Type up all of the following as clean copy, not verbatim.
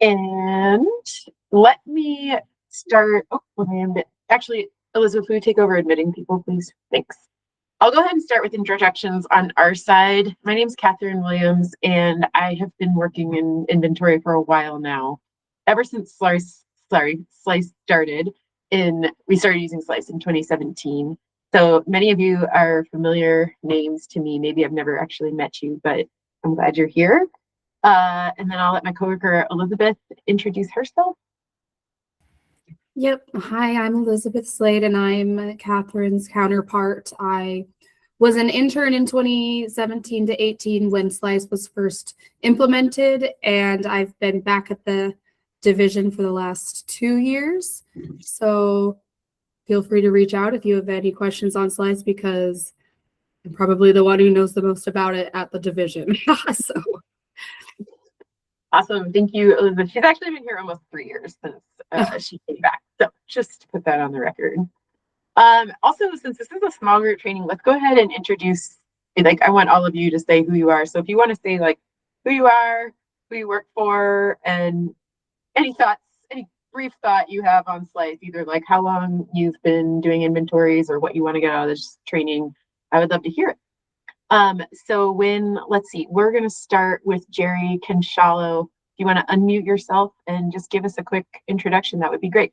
And let me start. Actually, Elizabeth, will you take over admitting people, please? Thanks. I'll go ahead and start with introductions on our side. My name is Catherine Williams, and I have been working in inventory for a while now. Ever since SLEIS started, we started using SLEIS in 2017. So many of you are familiar names to me. Maybe I've never actually met you, but I'm glad you're here. And then I'll let my coworker Elizabeth introduce herself. Yep. Hi, I'm Elizabeth Slade, and I'm Catherine's counterpart. I was an intern in 2017 to 18 when SLEIS was first implemented, and I've been back at the division for the last 2 years. So feel free to reach out if you have any questions on SLEIS, because I'm probably the one who knows the most about it at the division. So. Awesome. Thank you, Elizabeth. She's actually been here almost 3 years since she came back. So just to put that on the record. Also, since this is a small group training, let's go ahead and introduce, I want all of you to say who you are. So if you want to say who you are, who you work for, and any thoughts, any brief thought you have on SLEIS, either how long you've been doing inventories or what you want to get out of this training, I would love to hear it. Let's see, we're going to start with Jerry Conchalo. If you want to unmute yourself and just give us a quick introduction, that would be great.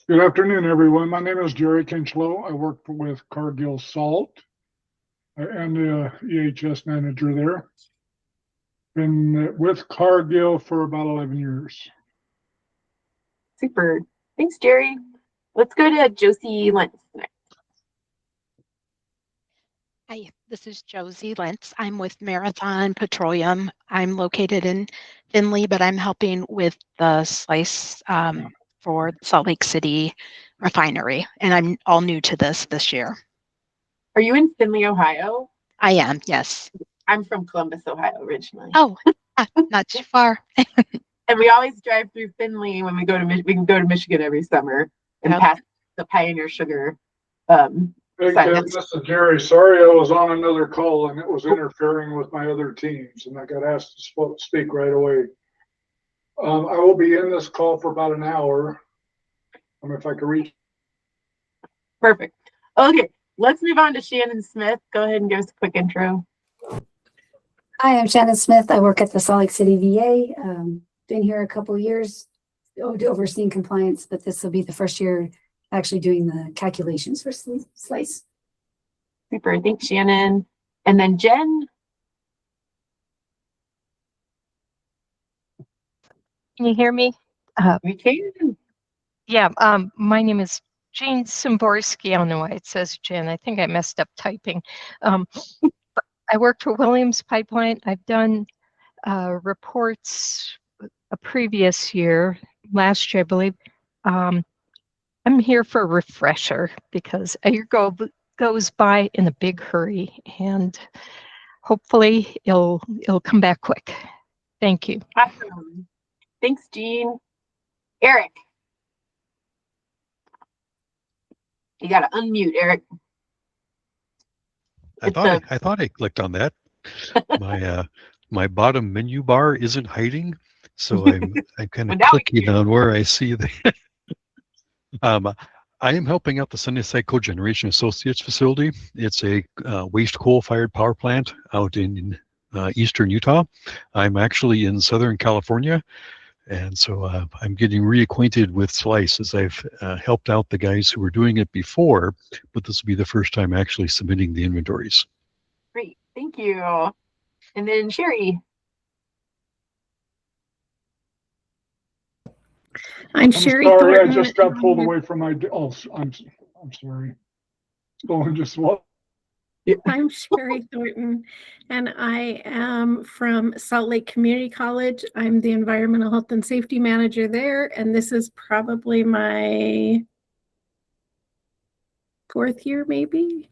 Good afternoon, everyone. My name is Jerry Conchalo. I work with Cargill Salt. I am the EHS manager there. Been with Cargill for about 11 years. Super. Thanks, Jerry. Let's go to Josie Lentz next. Hi, this is Josie Lentz. I'm with Marathon Petroleum. I'm located in Findlay, but I'm helping with the SLEIS for Salt Lake City refinery, and I'm all new to this year. Are you in Findlay, Ohio? I am, yes. I'm from Columbus, Ohio, originally. Oh, not too far. And we always drive through Findlay when we go to Michigan every summer and pass the Pioneer Sugar. Hey, Kevin, this is Jerry. Sorry, I was on another call and it was interfering with my other teams, and I got asked to speak right away. I will be in this call for about an hour. If I can reach. Perfect. Okay, let's move on to Shannon Smith. Go ahead and give us a quick intro. Hi, I'm Shannon Smith. I work at the Salt Lake City VA. Been here a couple of years overseeing compliance, but this will be the first year actually doing the calculations for SLEIS. Super. Thanks, Shannon. And then Jen. Can you hear me? We can. Yeah, my name is Jane Szymborski. I don't know why it says Jen. I think I messed up typing. I work for Williams Pipeline. I've done reports a previous year, last year, I believe. I'm here for a refresher because a year goes by in a big hurry, and hopefully it'll come back quick. Thank you. Awesome. Thanks, Jean. Eric. You got to unmute, Eric. I thought I clicked on that. My bottom menu bar isn't hiding, so I'm kind of clicking on where I see the. I am helping out the Sunnyside Cogeneration Associates facility. It's a waste coal-fired power plant out in eastern Utah. I'm actually in Southern California, and so I'm getting reacquainted with SLEIS, as I've helped out the guys who were doing it before, but this will be the first time actually submitting the inventories. Great, thank you. And then Sherry. I'm Sherry. Sorry, Thornton. I just got pulled away from my. Oh, I'm sorry. Going just what? I'm Sherry Thornton, and I am from Salt Lake Community College. I'm the environmental health and safety manager there, and this is probably my 4th year, maybe.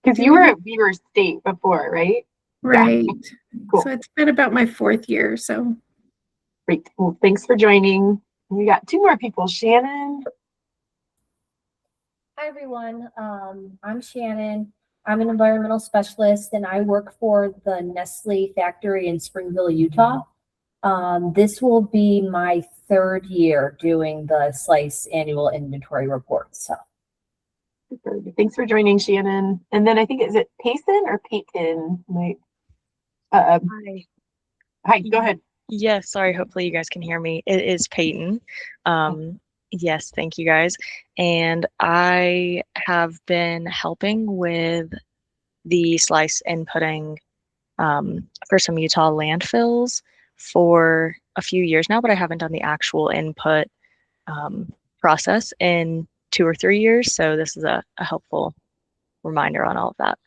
Because you were at Weaver State before, right? Right. Yeah. Cool. So it's been about my 4th year. So great. Well, thanks for joining. We got 2 more people. Shannon. Hi, everyone. I'm Shannon. I'm an environmental specialist and I work for the Nestle factory in Springville, Utah. This will be my 3rd year doing the SLEIS annual inventory report. So Thanks for joining, Shannon. And then I think, is it Payson or Peyton? Hi, go ahead. Yes, sorry, hopefully you guys can hear me. It is Peyton. Yes, thank you guys. And I have been helping with the SLEIS inputting for some Utah landfills for a few years now, but I haven't done the actual input process in 2 or 3 years. So this is a helpful reminder on all of that.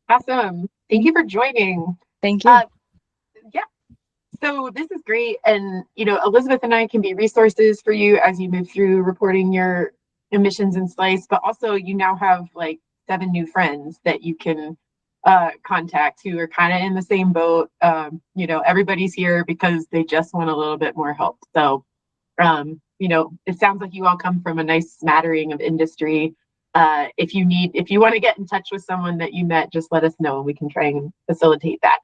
Awesome. Thank you for joining. Thank you. Yeah. So this is great. And, you know, Elizabeth and I can be resources for you as you move through reporting your emissions in SLEIS, but also you now have like 7 new friends that you can contact who are kind of in the same boat. You know, everybody's here because they just want a little bit more help. So, you know, it sounds like you all come from a nice smattering of industry. If you want to get in touch with someone that you met, just let us know and we can try and facilitate that.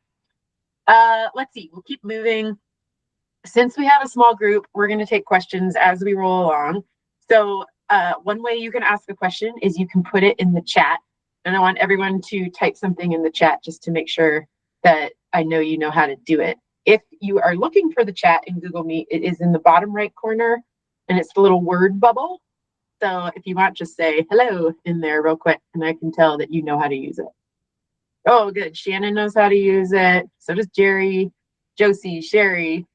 Let's see, we'll keep moving. Since we have a small group, we're going to take questions as we roll along. So one way you can ask a question is you can put it in the chat. And I want everyone to type something in the chat just to make sure that I know you know how to do it. If you are looking for the chat in Google Meet, it is in the bottom right corner and it's the little word bubble. So if you want, just say hello in there real quick and I can tell that you know how to use it. Oh, good. Shannon knows how to use it. So does Jerry, Josie, Sherry.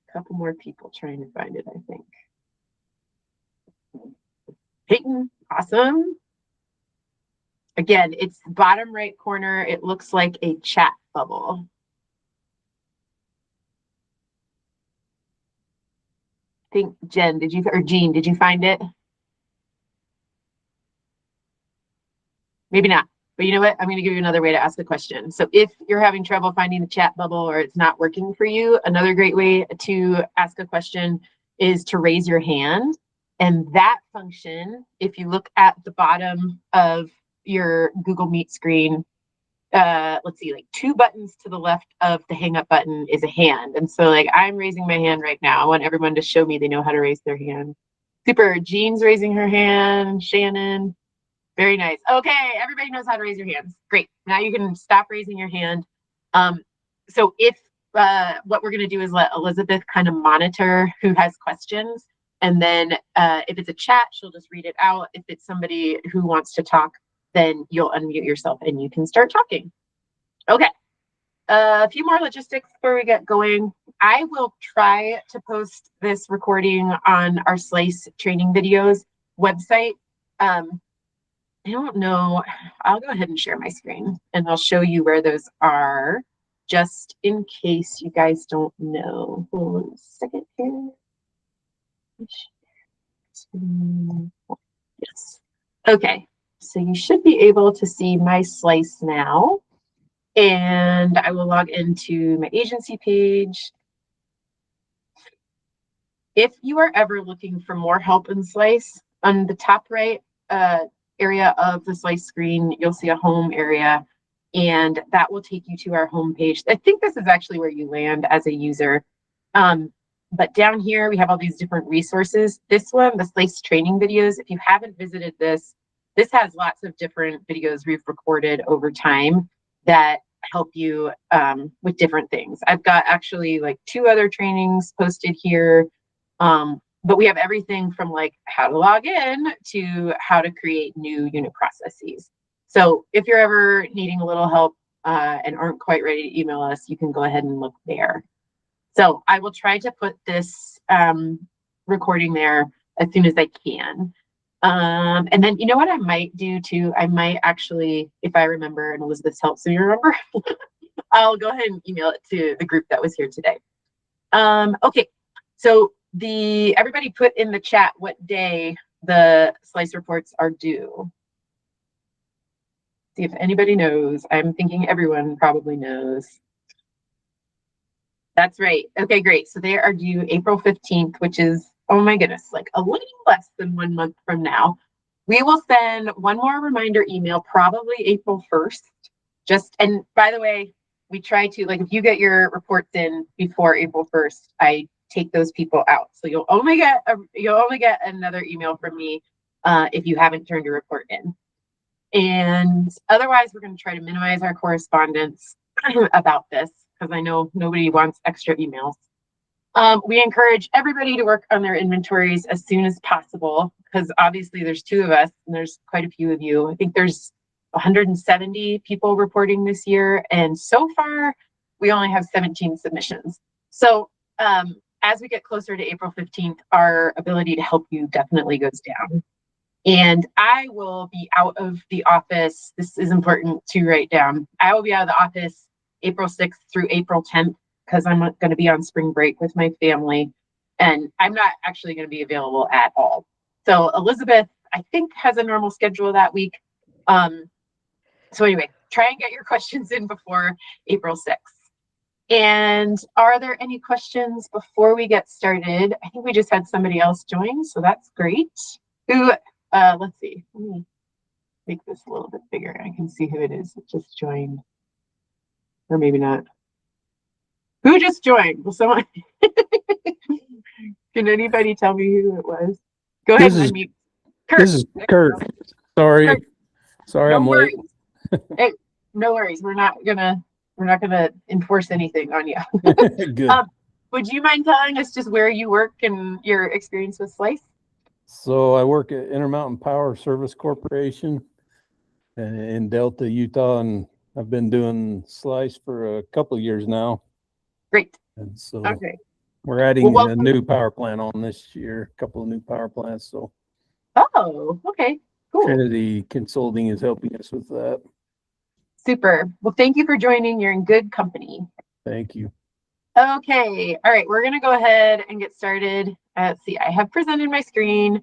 A couple more people trying to find it, I think. Peyton, awesome. Again, it's bottom right corner. It looks like a chat bubble. I think Jean, did you find it? Maybe not. But you know what? I'm going to give you another way to ask a question. So if you're having trouble finding the chat bubble or it's not working for you, another great way to ask a question is to raise your hand. And that function, if you look at the bottom of your Google Meet screen, let's see, like 2 buttons to the left of the hang up button is a hand. And so like I'm raising my hand right now. I want everyone to show me they know how to raise their hand. Super. Jean's raising her hand. Shannon. Very nice. Okay, everybody knows how to raise your hands. Great. Now you can stop raising your hand. So if what we're going to do is let Elizabeth kind of monitor who has questions. And then if it's a chat, she'll just read it out. If it's somebody who wants to talk, then you'll unmute yourself and you can start talking. Okay. A few more logistics before we get going. I will try to post this recording on our SLEIS training videos website. I don't know. I'll go ahead and share my screen and I'll show you where those are just in case you guys don't know. Hold on a second here. Yes. Okay. So you should be able to see my SLEIS now. And I will log into my agency page. If you are ever looking for more help in SLEIS, on the top right area of the SLEIS screen, you'll see a home area, and that will take you to our home page. I think this is actually where you land as a user. But down here, we have all these different resources. This one, the SLEIS training videos, if you haven't visited this, this has lots of different videos we've recorded over time that help you with different things. I've got actually like 2 other trainings posted here. But we have everything from like how to log in to how to create new unit processes. So if you're ever needing a little help and aren't quite ready to email us, you can go ahead and look there. So I will try to put this recording there as soon as I can. And then you know what I might do too? I might actually, if I remember, and Elizabeth's helps me remember, I'll go ahead and email it to the group that was here today. Okay, so everybody put in the chat what day the SLEIS reports are due. See if anybody knows. I'm thinking everyone probably knows. That's right. Okay, great. So they are due April 15th, which is, oh my goodness, like a little less than 1 month from now. We will send one more reminder email, probably April 1st. And by the way, we try to, like, if you get your reports in before April 1st, I take those people out. So you'll only get another email from me if you haven't turned your report in. And otherwise, we're going to try to minimize our correspondence about this because I know nobody wants extra emails. We encourage everybody to work on their inventories as soon as possible because obviously there's 2 of us and there's quite a few of you. I think there's 170 people reporting this year, and so far we only have 17 submissions. So as we get closer to April 15th, our ability to help you definitely goes down. And I will be out of the office. This is important to write down. I will be out of the office April 6th through April 10th because I'm going to be on spring break with my family, and I'm not actually going to be available at all. So Elizabeth, I think, has a normal schedule that week. So anyway, try and get your questions in before April 6th. And are there any questions before we get started? I think we just had somebody else join, so that's great. Who, let's see, let me make this a little bit bigger. I can see who it is that just joined, or maybe not. Who just joined? Will someone, can anybody tell me who it was? Go ahead and unmute. Kurt. This is Kurt. Sorry. Kurt. Sorry, No I'm late. Hey, no worries. We're not gonna enforce anything on you. Good. Would you mind telling us just where you work and your experience with SLEIS? So I work at Intermountain Power Service Corporation in Delta, Utah, and I've been doing SLEIS for a couple of years now. Great. And so Okay. we're adding Well, a new power plant on this year, a couple of new power plants. So Oh, okay. Cool. Trinity Consulting is helping us with that. Super. Well, thank you for joining. You're in good company. Thank you. Okay. All right. We're going to go ahead and get started. Let's see. I have presented my screen.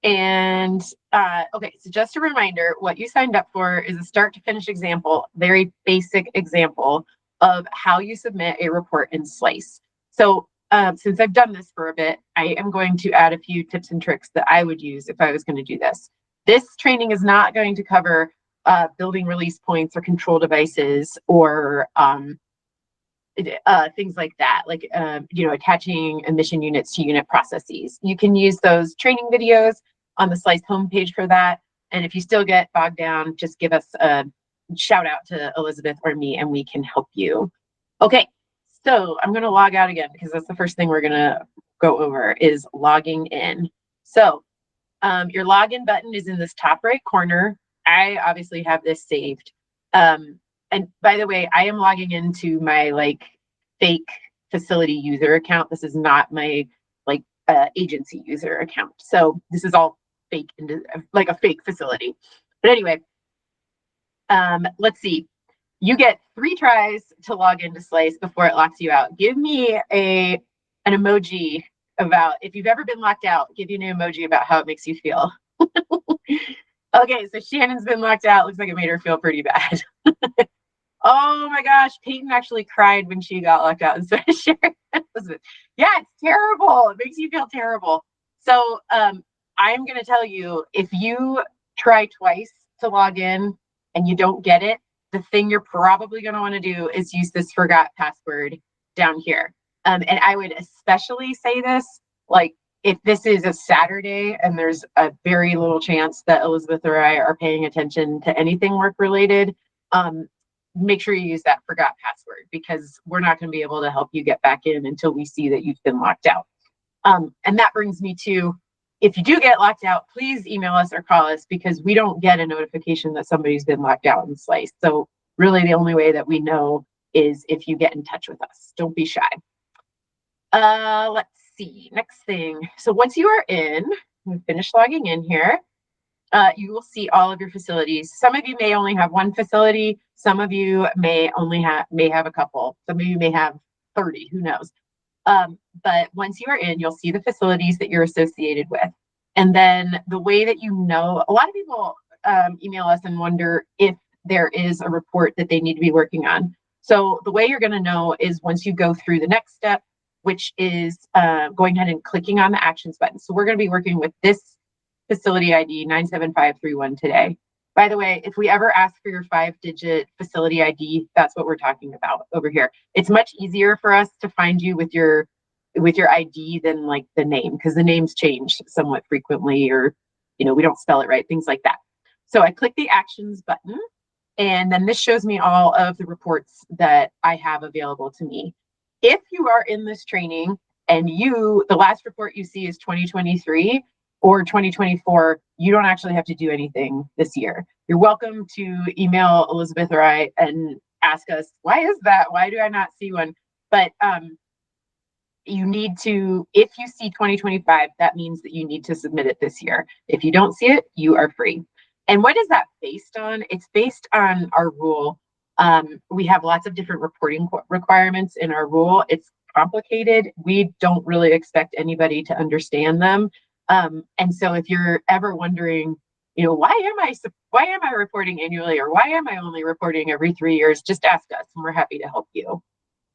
And okay, so just a reminder, what you signed up for is a start to finish example, very basic example of how you submit a report in SLEIS. So since I've done this for a bit, I am going to add a few tips and tricks that I would use if I was going to do this. This training is not going to cover building release points or control devices or things like that, like attaching emission units to unit processes. You can use those training videos on the SLEIS homepage for that. And if you still get bogged down, just give us a shout out to Elizabeth or me and we can help you. Okay, so I'm going to log out again because that's the first thing we're going to go over is logging in. So your login button is in this top right corner. I obviously have this saved. And by the way, I am logging into my fake facility user account. This is not my agency user account. So this is all fake, like a fake facility. But anyway, let's see. You get 3 tries to log into SLEIS before it locks you out. Give me an emoji about, if you've ever been locked out, give you an emoji about how it makes you feel. Okay, so Shannon's been locked out. Looks like it made her feel pretty bad. Oh my gosh, Peyton actually cried when she got locked out instead of sharing Elizabeth. Yeah, it's terrible. It makes you feel terrible. So I'm going to tell you, if you try twice to log in and you don't get it, the thing you're probably going to want to do is use this forgot password down here. And I would especially say this, if this is a Saturday and there's a very little chance that Elizabeth or I are paying attention to anything work related, make sure you use that forgot password because we're not going to be able to help you get back in until we see that you've been locked out. And that brings me to, if you do get locked out, please email us or call us because we don't get a notification that somebody's been locked out in SLEIS. So really the only way that we know is if you get in touch with us. Don't be shy. Let's see, next thing. So once you are in, we finish logging in here, you will see all of your facilities. Some of you may only have one facility. Some of you may have a couple. Some of you may have 30, who knows? But once you are in, you'll see the facilities that you're associated with. And then the way that you know, a lot of people email us and wonder if there is a report that they need to be working on. So the way you're going to know is once you go through the next step, which is going ahead and clicking on the actions button. So we're going to be working with this facility ID 97531 today. By the way, if we ever ask for your 5-digit facility ID, that's what we're talking about over here. It's much easier for us to find you with your ID than like the name, because the names change somewhat frequently, or we don't spell it right, things like that. So I click the actions button, and then this shows me all of the reports that I have available to me. If you are in this training and the last report you see is 2023 or 2024, you don't actually have to do anything this year. You're welcome to email Elizabeth or I and ask us, why is that? Why do I not see one? But you need to, if you see 2025, that means that you need to submit it this year. If you don't see it, you are free. And what is that based on? It's based on our rule. We have lots of different reporting requirements in our rule. It's complicated. We don't really expect anybody to understand them. And so if you're ever wondering, why am I reporting annually, or why am I only reporting every 3 years, just ask us and we're happy to help you.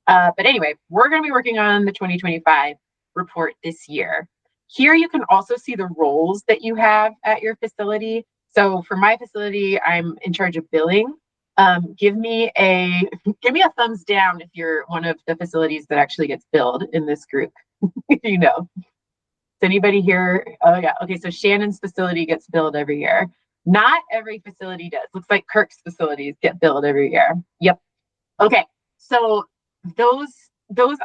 But anyway, we're going to be working on the 2025 report this year. Here you can also see the roles that you have at your facility. So for my facility, I'm in charge of billing. Give me a thumbs down if you're one of the facilities that actually gets billed in this group. Is anybody here? Oh yeah. Okay, so Shannon's facility gets billed every year. Not every facility does. Looks like Kirk's facilities get billed every year. Yep. Okay, so those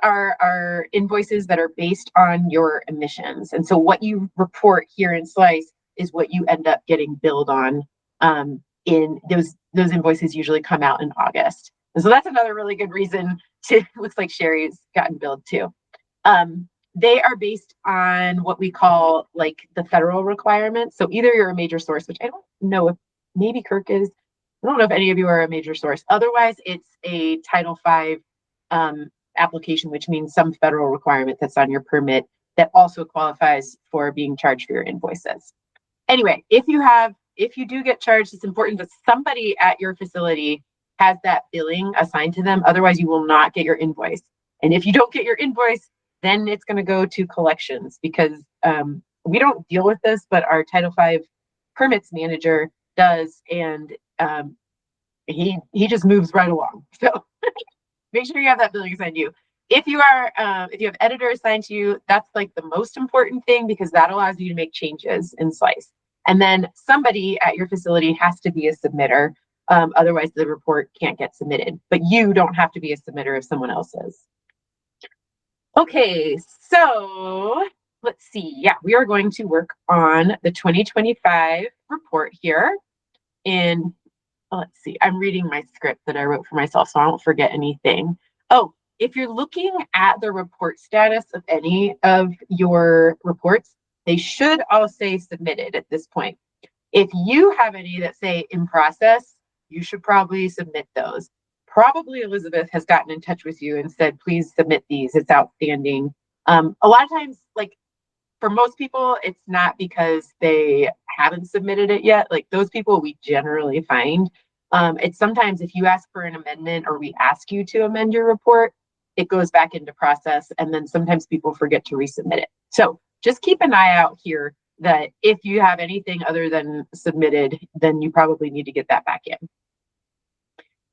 are our invoices that are based on your emissions. And so what you report here in SLEIS is what you end up getting billed on. In those invoices usually come out in August. And so that's another really good reason looks like Sherry's gotten billed too. They are based on what we call like the federal requirements. So either you're a major source, which I don't know if maybe Kirk is. I don't know if any of you are a major source. Otherwise, it's a Title V application, which means some federal requirement that's on your permit that also qualifies for being charged for your invoices. Anyway, if you do get charged, it's important that somebody at your facility has that billing assigned to them. Otherwise, you will not get your invoice. And if you don't get your invoice, then it's going to go to collections, because we don't deal with this, but our Title V permits manager does, and he just moves right along. So make sure you have that billing assigned to you. If you have editor assigned to you, that's like the most important thing, because that allows you to make changes in SLEIS. And then somebody at your facility has to be a submitter. Otherwise, the report can't get submitted. But you don't have to be a submitter if someone else is. Okay, so let's see. Yeah, we are going to work on the 2025 report here. Let's see, I'm reading my script that I wrote for myself, so I won't forget anything. Oh, if you're looking at the report status of any of your reports, they should all say submitted at this point. If you have any that say in process, you should probably submit those. Probably Elizabeth has gotten in touch with you and said, please submit these, it's outstanding. A lot of times, like for most people, it's not because they haven't submitted it yet. Like those people we generally find. It's sometimes if you ask for an amendment or we ask you to amend your report, it goes back into process, and then sometimes people forget to resubmit it. So just keep an eye out here that if you have anything other than submitted, then you probably need to get that back in.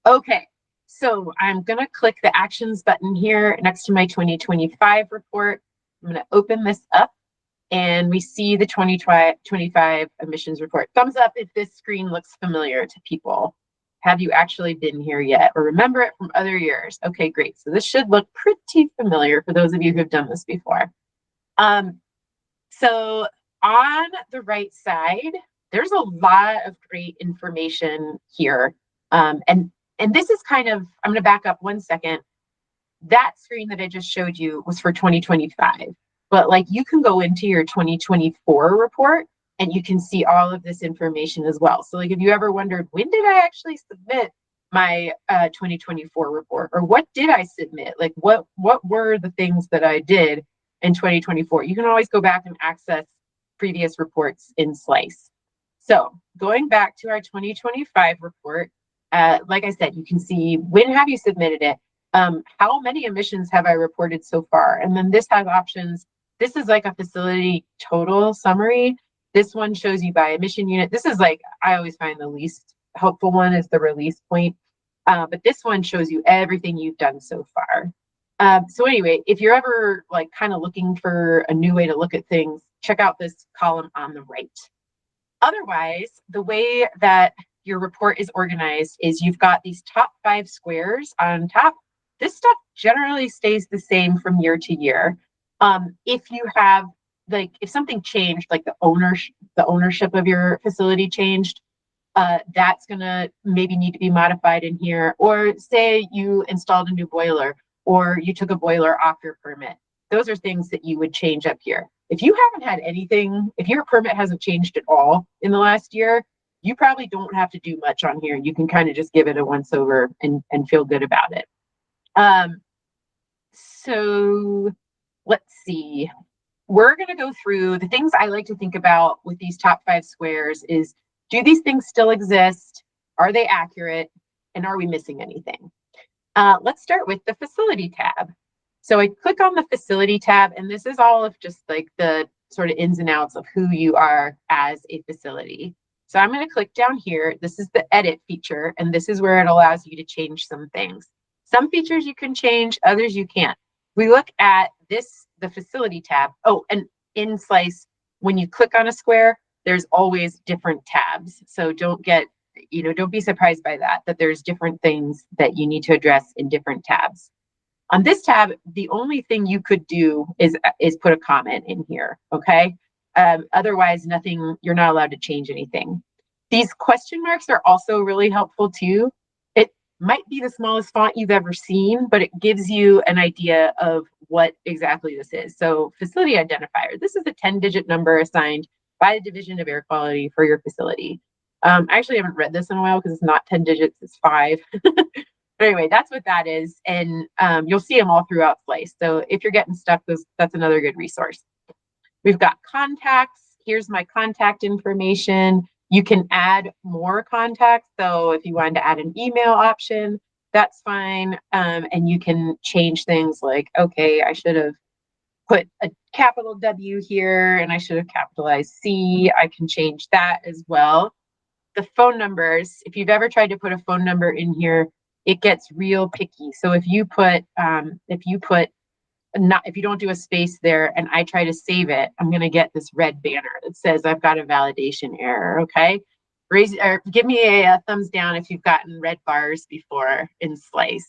Okay, so I'm going to click the actions button here next to my 2025 report. I'm going to open this up, and we see the 2025 emissions report. Thumbs up if this screen looks familiar to people. Have you actually been here yet or remember it from other years? Okay, great. So this should look pretty familiar for those of you who've done this before. So on the right side, there's a lot of great information here. And this is kind of, I'm going to back up 1 second. That screen that I just showed you was for 2025. But like you can go into your 2024 report and you can see all of this information as well. So like if you ever wondered, when did I actually submit my 2024 report? Or what did I submit? Like what were the things that I did in 2024? You can always go back and access previous reports in SLEIS. So going back to our 2025 report, like I said, you can see when have you submitted it? How many emissions have I reported so far? And then this has options. This is like a facility total summary. This one shows you by emission unit. This is like, I always find the least helpful one is the release point. But this one shows you everything you've done so far. So anyway, if you're ever like kind of looking for a new way to look at things, check out this column on the right. Otherwise, the way that your report is organized is you've got these top 5 squares on top. This stuff generally stays the same from year to year. If you have, like, if something changed, like the ownership of your facility changed, that's gonna maybe need to be modified in here. Or say you installed a new boiler, or you took a boiler off your permit. Those are things that you would change up here. If you haven't had anything, if your permit hasn't changed at all in the last year, you probably don't have to do much on here. You can kind of just give it a once over and feel good about it. So let's see. We're going to go through the things I like to think about with these top 5 squares is, do these things still exist? Are they accurate? And are we missing anything? Let's start with the facility tab. So I click on the facility tab, and this is all of just like the sort of ins and outs of who you are as a facility. So I'm going to click down here. This is the edit feature, and this is where it allows you to change some things. Some features you can change, others you can't. We look at this, the facility tab. Oh, and in SLEIS, when you click on a square, there's always different tabs. So don't get, don't be surprised by that there's different things that you need to address in different tabs. On this tab, the only thing you could do is put a comment in here, okay? Otherwise, nothing, you're not allowed to change anything. These question marks are also really helpful too. It might be the smallest font you've ever seen, but it gives you an idea of what exactly this is. So facility identifier, this is a 10-digit number assigned by the Division of Air Quality for your facility. I actually haven't read this in a while because it's not 10 digits, it's 5. But anyway, that's what that is. And you'll see them all throughout SLEIS. So if you're getting stuck, that's another good resource. We've got contacts. Here's my contact information. You can add more contacts. So if you wanted to add an email option, that's fine. And you can change things like, okay, I should have put a capital W here and I should have capitalized C. I can change that as well. The phone numbers, if you've ever tried to put a phone number in here, it gets real picky. So if you don't do a space there and I try to save it, I'm going to get this red banner that says I've got a validation error. Okay. Give me a thumbs down if you've gotten red bars before in SLEIS.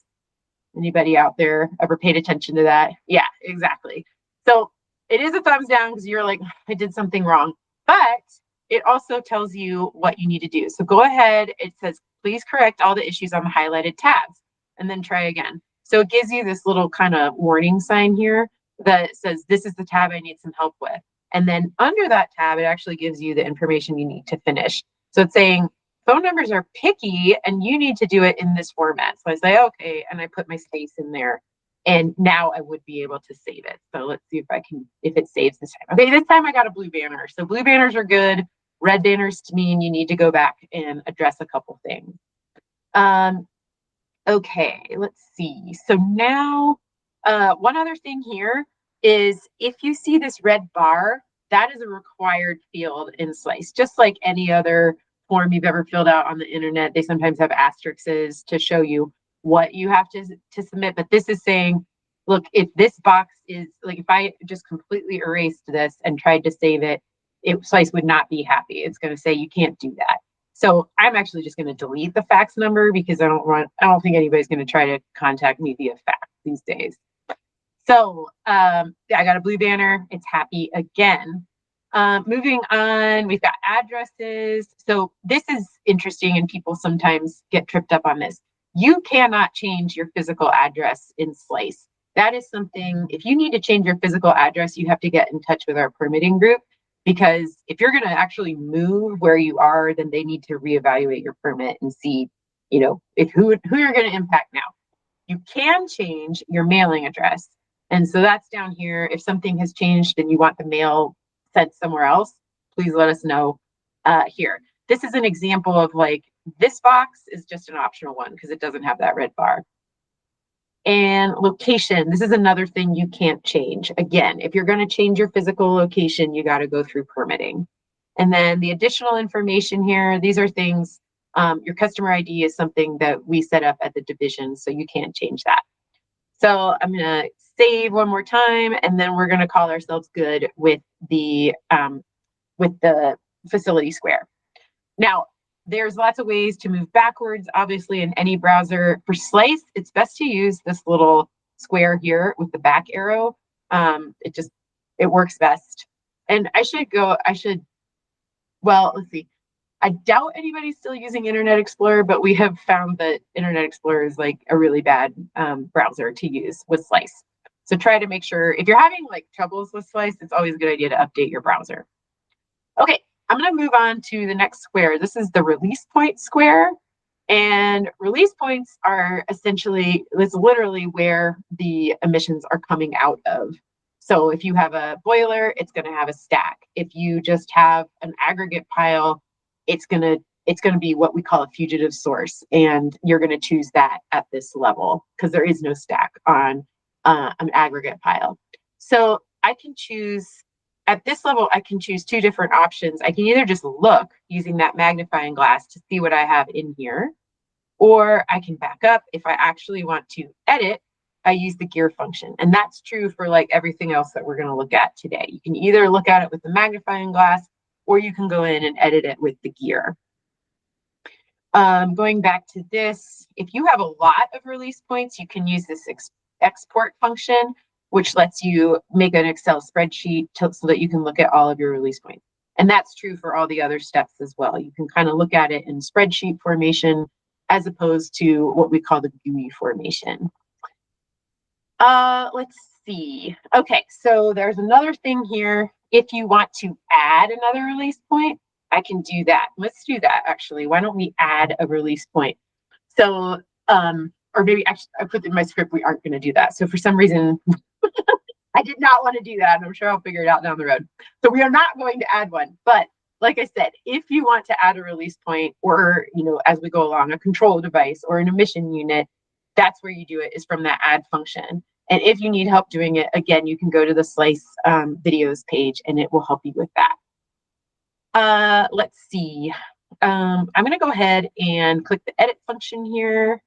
Anybody out there ever paid attention to that? Yeah, exactly. So it is a thumbs down because you're like, I did something wrong, but it also tells you what you need to do. So go ahead. It says, please correct all the issues on the highlighted tabs and then try again. So it gives you this little kind of warning sign here that says, this is the tab I need some help with. And then under that tab, it actually gives you the information you need to finish. So it's saying phone numbers are picky and you need to do it in this format. So I say, okay, and I put my space in there. And now I would be able to save it. So let's see if it saves this time. Okay, this time I got a blue banner. So blue banners are good. Red banners to mean you need to go back and address a couple things. Okay, let's see. So now, one other thing here is if you see this red bar, that is a required field in SLEIS. Just like any other form you've ever filled out on the internet, they sometimes have asterisks to show you what you have to submit. But this is saying, look, if this box is, like if I just completely erased this and tried to save it, SLEIS would not be happy. It's going to say you can't do that. So I'm actually just going to delete the fax number because I don't think anybody's going to try to contact me via fax these days. So I got a blue banner. It's happy again. Moving on, we've got addresses. So this is interesting and people sometimes get tripped up on this. You cannot change your physical address in SLEIS. That is something, if you need to change your physical address, you have to get in touch with our permitting group. Because if you're going to actually move where you are, then they need to reevaluate your permit and see, if who you're going to impact now. You can change your mailing address. And so that's down here. If something has changed and you want the mail sent somewhere else, please let us know here. This is an example of like, this box is just an optional one because it doesn't have that red bar. And location, this is another thing you can't change. Again, if you're going to change your physical location, you got to go through permitting. And then the additional information here, these are things, your customer ID is something that we set up at the division, so you can't change that. So I'm gonna save one more time, and then we're gonna call ourselves good with the facility square. Now, there's lots of ways to move backwards, obviously, in any browser. For SLEIS, it's best to use this little square here with the back arrow. It works best. And well, let's see. I doubt anybody's still using Internet Explorer, but we have found that Internet Explorer is like a really bad browser to use with SLEIS. So try to make sure, if you're having like troubles with SLEIS, it's always a good idea to update your browser. Okay, I'm going to move on to the next square. This is the release point square. And release points are essentially, it's literally where the emissions are coming out of. So if you have a boiler, it's going to have a stack. If you just have an aggregate pile, it's going to be what we call a fugitive source. And you're going to choose that at this level because there is no stack on an aggregate pile. So I can choose, at this level, I can choose two different options. I can either just look using that magnifying glass to see what I have in here, or I can back up. If I actually want to edit, I use the gear function. And that's true for like everything else that we're going to look at today. You can either look at it with the magnifying glass, or you can go in and edit it with the gear. Going back to this, if you have a lot of release points, you can use this export function, which lets you make an Excel spreadsheet so that you can look at all of your release points. And that's true for all the other steps as well. You can kind of look at it in spreadsheet formation as opposed to what we call the GUI formation. Let's see. Okay, so there's another thing here. If you want to add another release point, I can do that. Let's do that actually. Why don't we add a release point? So, or maybe actually I put in my script, we aren't going to do that. So for some reason, I did not want to do that. And I'm sure I'll figure it out down the road. So we are not going to add one. But like I said, if you want to add a release point or, as we go along, a control device or an emission unit, that's where you do it, is from that add function. And if you need help doing it, again, you can go to the SLEIS videos page and it will help you with that. Let's see. I'm going to go ahead and click the edit function here.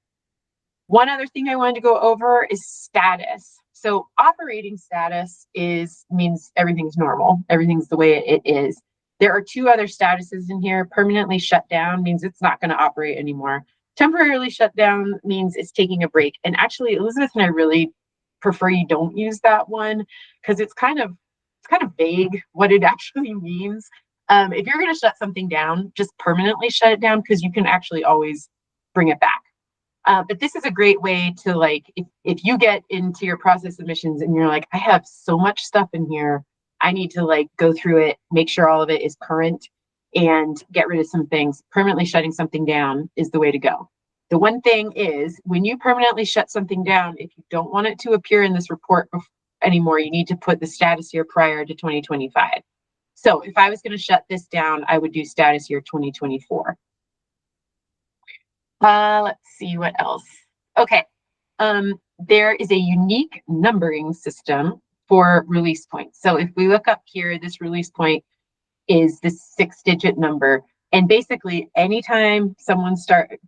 One other thing I wanted to go over is status. So operating status means everything's normal. Everything's the way it is. There are two other statuses in here. Permanently shut down means it's not going to operate anymore. Temporarily shut down means it's taking a break. And actually, Elizabeth and I really prefer you don't use that one because it's kind of vague what it actually means. If you're going to shut something down, just permanently shut it down because you can actually always bring it back. But this is a great way to, like, if you get into your process emissions and you're like, I have so much stuff in here, I need to like go through it, make sure all of it is current and get rid of some things. Permanently shutting something down is the way to go. The one thing is, when you permanently shut something down, if you don't want it to appear in this report anymore, you need to put the status year prior to 2025. So if I was going to shut this down, I would do status year 2024. Let's see what else. Okay. There is a unique numbering system for release points. So if we look up here, this release point is this 6-digit number. And basically, anytime someone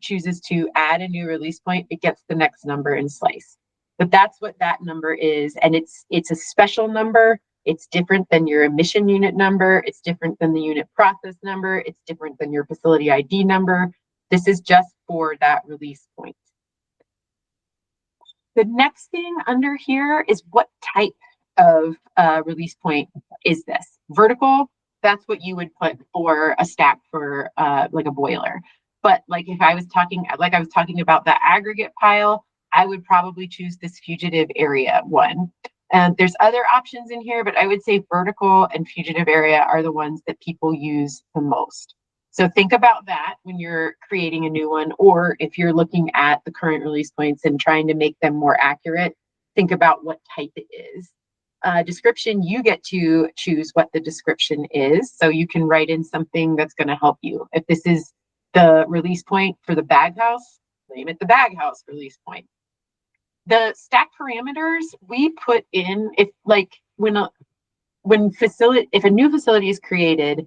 chooses to add a new release point, it gets the next number in SLEIS. But that's what that number is. And it's a special number. It's different than your emission unit number. It's different than the unit process number. It's different than your facility ID number. This is just for that release point. The next thing under here is what type of release point is this? Vertical, that's what you would put for a stack for like a boiler. But like if I was talking about the aggregate pile, I would probably choose this fugitive area one. There's other options in here, but I would say vertical and fugitive area are the ones that people use the most. So think about that when you're creating a new one, or if you're looking at the current release points and trying to make them more accurate, think about what type it is. Description, you get to choose what the description is. So you can write in something that's going to help you. If this is the release point for the bag house, name it the bag house release point. The stack parameters we put in, if a new facility is created,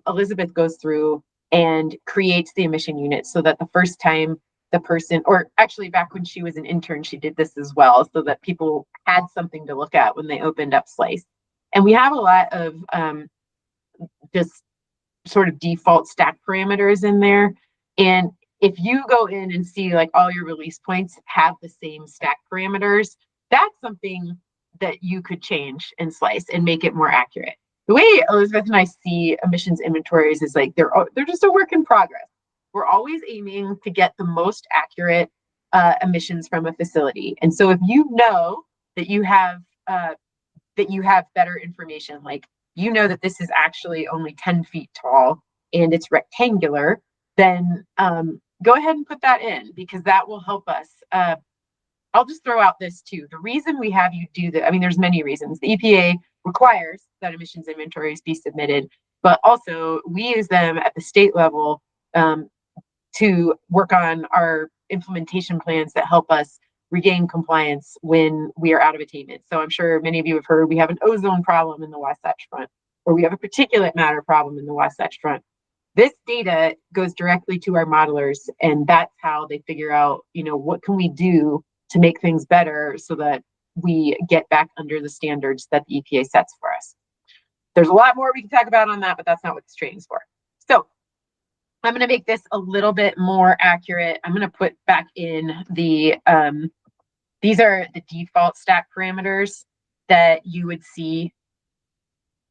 Elizabeth goes through and creates the emission unit so that the first time the person, or actually back when she was an intern, she did this as well, so that people had something to look at when they opened up SLEIS. And we have a lot of just sort of default stack parameters in there. And if you go in and see like all your release points have the same stack parameters, that's something that you could change in SLEIS and make it more accurate. The way Elizabeth and I see emissions inventories is like they're just a work in progress. We're always aiming to get the most accurate emissions from a facility. And so if you know that you have better information, like you know that this is actually only 10 feet tall and it's rectangular, then go ahead and put that in, because that will help us. I'll just throw out this too. The reason we have you do that, I mean, there's many reasons. The EPA requires that emissions inventories be submitted, but also we use them at the state level to work on our implementation plans that help us regain compliance when we are out of attainment. So I'm sure many of you have heard we have an ozone problem in the Wasatch Front, or we have a particulate matter problem in the Wasatch Front. This data goes directly to our modelers, and that's how they figure out, what can we do to make things better so that we get back under the standards that the EPA sets for us. There's a lot more we can talk about on that, but that's not what this training's for. So I'm going to make this a little bit more accurate. I'm going to put back in the, these are the default stack parameters that you would see.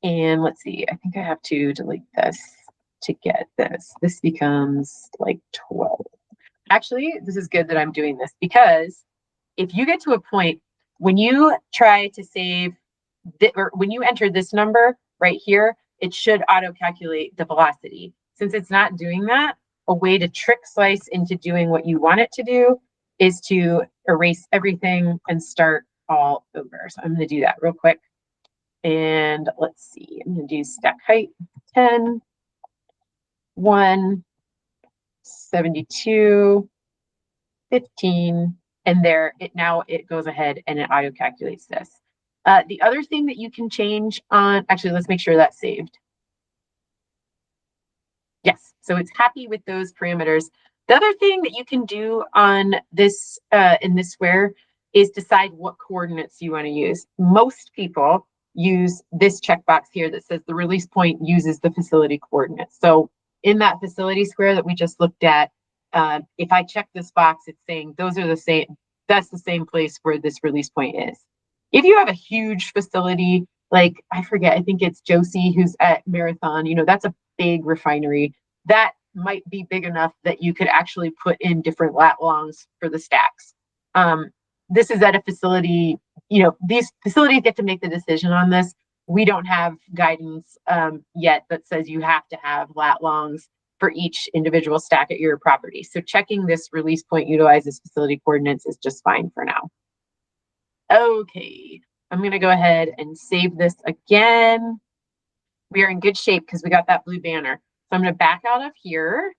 And let's see, I think I have to delete this to get this. This becomes like 12. Actually, this is good that I'm doing this, because if you get to a point when you try to save, or when you enter this number right here, it should auto-calculate the velocity. Since it's not doing that, a way to trick SLEIS into doing what you want it to do is to erase everything and start all over. So I'm going to do that real quick. And let's see, I'm going to do stack height 10, 1, 72, 15, and there now it goes ahead and it auto calculates this. The other thing that you can change on, actually, let's make sure that's saved. Yes, so it's happy with those parameters. The other thing that you can do on this in this square is decide what coordinates you want to use. Most people use this checkbox here that says the release point uses the facility coordinates. So in that facility square that we just looked at, if I check this box, it's saying those are the same, that's the same place where this release point is. If you have a huge facility, like I forget, I think it's Josie who's at Marathon, that's a big refinery. That might be big enough that you could actually put in different lat longs for the stacks. This is at a facility, these facilities get to make the decision on this. We don't have guidance yet that says you have to have lat longs for each individual stack at your property. So checking this release point utilizes facility coordinates is just fine for now. Okay, I'm going to go ahead and save this again. We are in good shape because we got that blue banner. So I'm going to back out of here,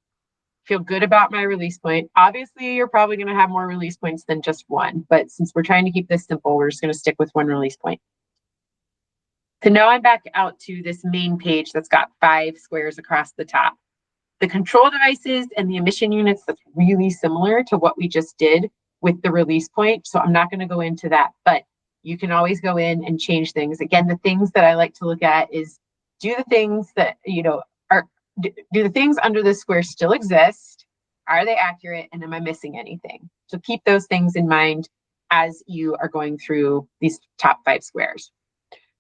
feel good about my release point. Obviously, you're probably going to have more release points than just one, but since we're trying to keep this simple, we're just going to stick with one release point. So now I'm back out to this main page that's got 5 squares across the top. The control devices and the emission units, that's really similar to what we just did with the release point. So I'm not going to go into that, but you can always go in and change things. Again, the things that I like to look at is, do the things that, do the things under this square still exist? Are they accurate? And am I missing anything? So keep those things in mind as you are going through these top 5 squares.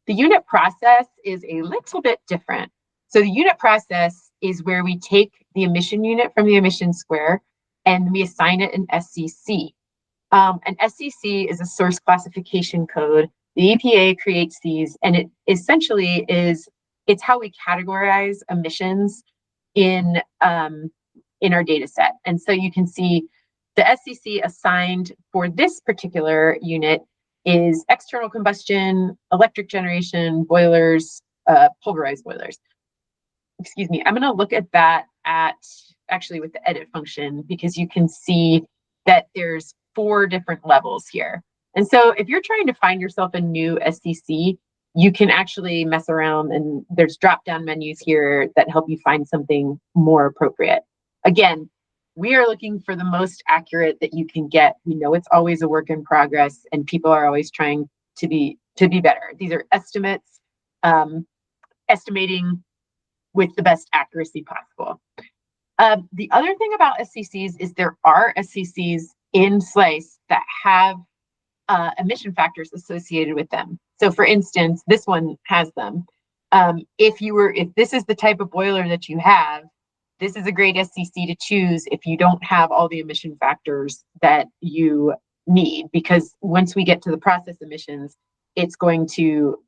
The unit process is a little bit different. So the unit process is where we take the emission unit from the emission square and we assign it an SCC. An SCC is a source classification code. The EPA creates these, and it essentially it's how we categorize emissions in our data set. And so you can see the SCC assigned for this particular unit is external combustion, electric generation, boilers, pulverized boilers. Excuse me, I'm going to look at that actually with the edit function, because you can see that there's 4 different levels here. And so if you're trying to find yourself a new SCC, you can actually mess around, and there's drop-down menus here that help you find something more appropriate. Again, we are looking for the most accurate that you can get. We know it's always a work in progress, and people are always trying to be better. These are estimates, estimating with the best accuracy possible. The other thing about SCCs is there are SCCs in SLEIS that have emission factors associated with them. So for instance, this one has them. If this is the type of boiler that you have, this is a great SCC to choose if you don't have all the emission factors that you need, because once we get to the process emissions, it's going to,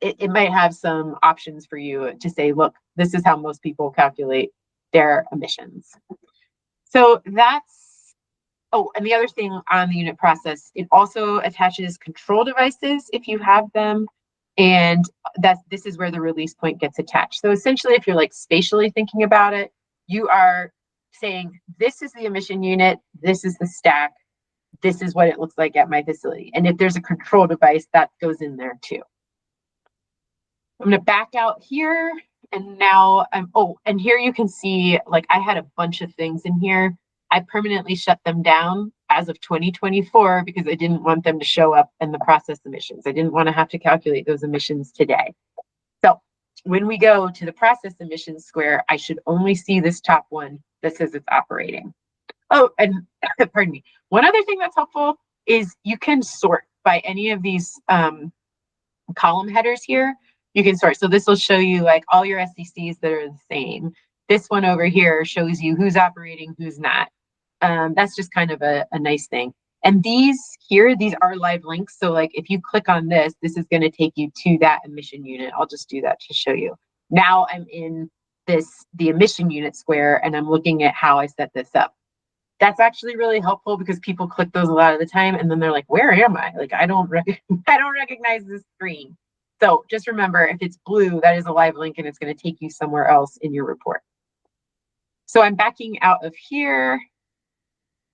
it might have some options for you to say, look, this is how most people calculate their emissions. So that's, oh, and the other thing on the unit process, it also attaches control devices if you have them. And this is where the release point gets attached. So essentially, if you're like spatially thinking about it, you are saying, this is the emission unit, this is the stack, this is what it looks like at my facility. And if there's a control device, that goes in there too. I'm going to back out here. And now and here you can see, like, I had a bunch of things in here. I permanently shut them down as of 2024 because I didn't want them to show up in the process emissions. I didn't want to have to calculate those emissions today. So when we go to the process emissions square, I should only see this top one that says it's operating. Oh, and pardon me. One other thing that's helpful is you can sort by any of these column headers here. You can sort. So this will show you like all your SCCs that are the same. This one over here shows you who's operating, who's not. That's just kind of a nice thing. And these here, these are live links. So like if you click on this, this is going to take you to that emission unit. I'll just do that to show you. Now I'm in the emission unit square, and I'm looking at how I set this up. That's actually really helpful because people click those a lot of the time, and then they're like, where am I? Like, I don't recognize this screen. So just remember, if it's blue, that is a live link, and it's going to take you somewhere else in your report. So I'm backing out of here.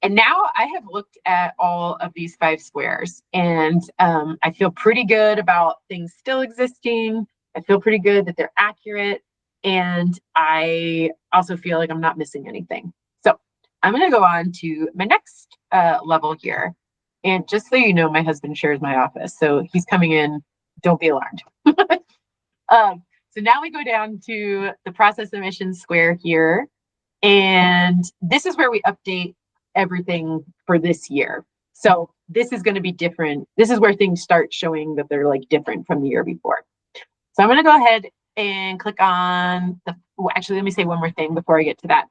And now I have looked at all of these 5 squares, and I feel pretty good about things still existing. I feel pretty good that they're accurate. And I also feel like I'm not missing anything. So I'm going to go on to my next level here. And just so you know, my husband shares my office, so he's coming in. Don't be alarmed. So now we go down to the process emissions square here. And this is where we update everything for this year. So this is going to be different. This is where things start showing that they're like different from the year before. So I'm going to go ahead and click on actually, let me say one more thing before I get to that.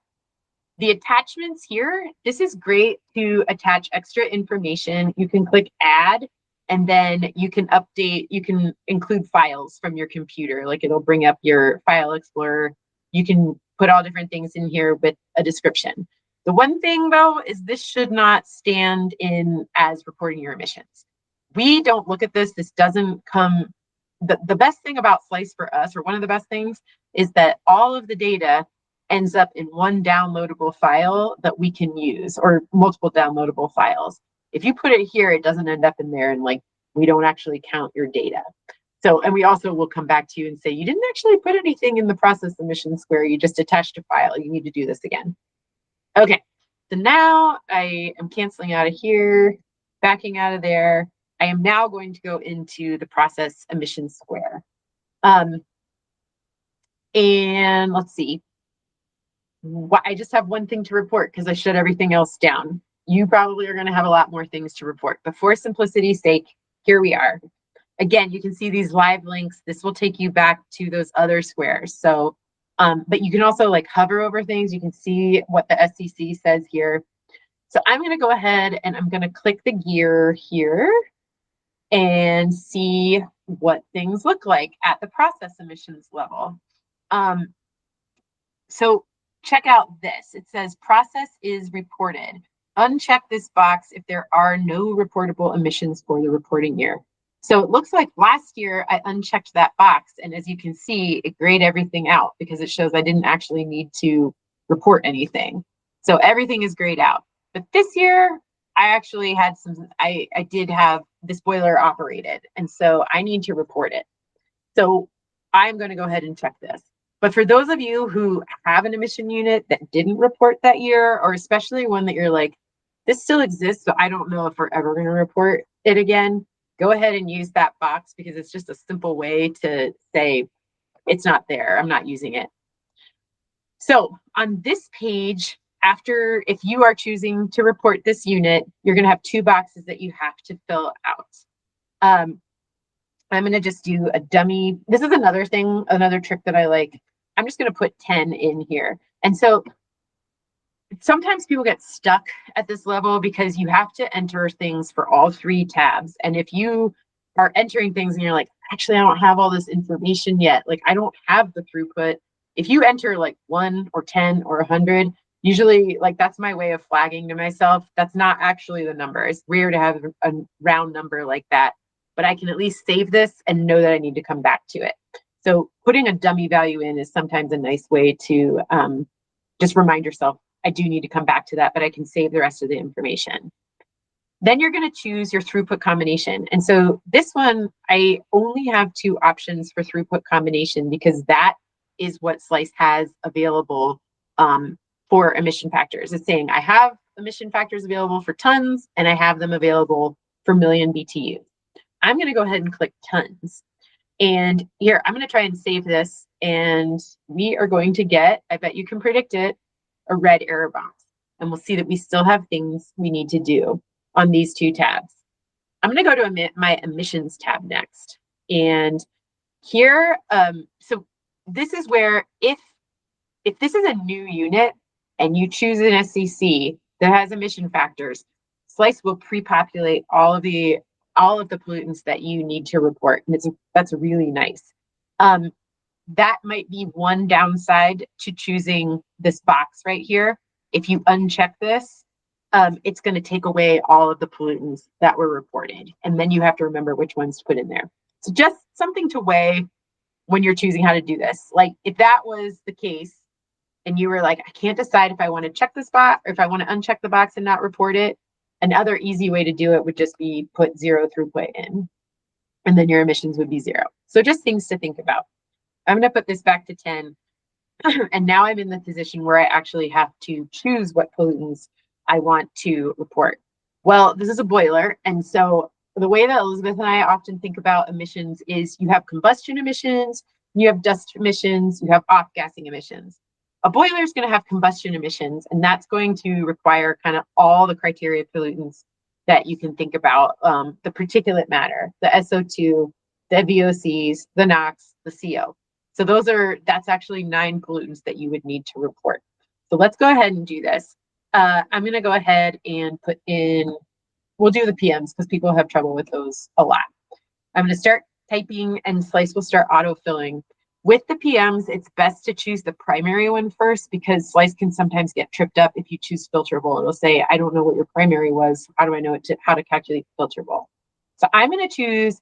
The attachments here, this is great to attach extra information. You can click add, and then you can update, you can include files from your computer. Like it'll bring up your file explorer. You can put all different things in here with a description. The one thing though, is this should not stand in as reporting your emissions. We don't look at this. This doesn't come, the best thing about SLEIS for us, or one of the best things, is that all of the data ends up in one downloadable file that we can use, or multiple downloadable files. If you put it here, it doesn't end up in there, and like, we don't actually count your data. So, and we also will come back to you and say, you didn't actually put anything in the process emissions square, you just attached a file, you need to do this again. Okay, so now I am canceling out of here, backing out of there. I am now going to go into the process emissions square. And let's see. I just have one thing to report because I shut everything else down. You probably are going to have a lot more things to report, but for simplicity's sake, here we are. Again, you can see these live links. This will take you back to those other squares. So, but you can also like hover over things. You can see what the SCC says here. So I'm going to go ahead and I'm going to click the gear here and see what things look like at the process emissions level. So check out this. It says process is reported. Uncheck this box if there are no reportable emissions for the reporting year. So it looks like last year I unchecked that box, and as you can see, it grayed everything out because it shows I didn't actually need to report anything. So everything is grayed out. But this year, I actually had I did have this boiler operated, and so I need to report it. So I'm going to go ahead and check this. But for those of you who have an emission unit that didn't report that year, or especially one that you're like, this still exists, so I don't know if we're ever going to report it again, go ahead and use that box, because it's just a simple way to say it's not there, I'm not using it. So on this page, if you are choosing to report this unit, you're going to have two boxes that you have to fill out. I'm going to just do a dummy. This is another trick that I like. I'm just going to put 10 in here. And so sometimes people get stuck at this level because you have to enter things for all three tabs. And if you are entering things and you're like, actually, I don't have all this information yet, like I don't have the throughput. If you enter like 1 or 10 or 100, usually like that's my way of flagging to myself. That's not actually the number. It's rare to have a round number like that, but I can at least save this and know that I need to come back to it. So putting a dummy value in is sometimes a nice way to just remind yourself, I do need to come back to that, but I can save the rest of the information. Then you're going to choose your throughput combination. And so this one, I only have 2 options for throughput combination because that is what SLEIS has available for emission factors. It's saying I have emission factors available for tons and I have them available for million BTU. I'm going to go ahead and click tons. And here, I'm going to try and save this. And we are going to get, I bet you can predict it, a red error box. And we'll see that we still have things we need to do on these 2 tabs. I'm going to go to my emissions tab next. And here, so this is where if this is a new unit and you choose an SCC that has emission factors, SLEIS will pre-populate all of the pollutants that you need to report. And that's really nice. That might be one downside to choosing this box right here. If you uncheck this, it's going to take away all of the pollutants that were reported. And then you have to remember which ones to put in there. So just something to weigh when you're choosing how to do this. Like if that was the case and you were like, I can't decide if I want to check this box or if I want to uncheck the box and not report it, another easy way to do it would just be put 0 throughput in, and then your emissions would be 0. So just things to think about. I'm going to put this back to 10. And now I'm in the position where I actually have to choose what pollutants I want to report. Well, this is a boiler. And so the way that Elizabeth and I often think about emissions is you have combustion emissions, you have dust emissions, you have off-gassing emissions. A boiler is going to have combustion emissions, and that's going to require kind of all the criteria pollutants that you can think about, the particulate matter, the SO2, the VOCs, the NOx, the CO. So that's actually 9 pollutants that you would need to report. So let's go ahead and do this. I'm going to go ahead and put in, we'll do the PMs because people have trouble with those a lot. I'm going to start typing and SLEIS will start autofilling. With the PMs, it's best to choose the primary one first because SLEIS can sometimes get tripped up if you choose filterable. It'll say, I don't know what your primary was. How do I know how to calculate filterable? So I'm going to choose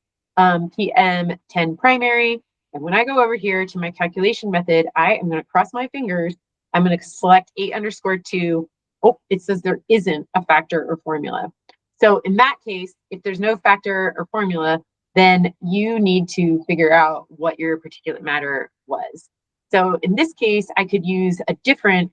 PM 10 primary. And when I go over here to my calculation method, I am going to cross my fingers. I'm going to select 8_2. Oh, it says there isn't a factor or formula. So in that case, if there's no factor or formula, then you need to figure out what your particulate matter was. So in this case, I could use a different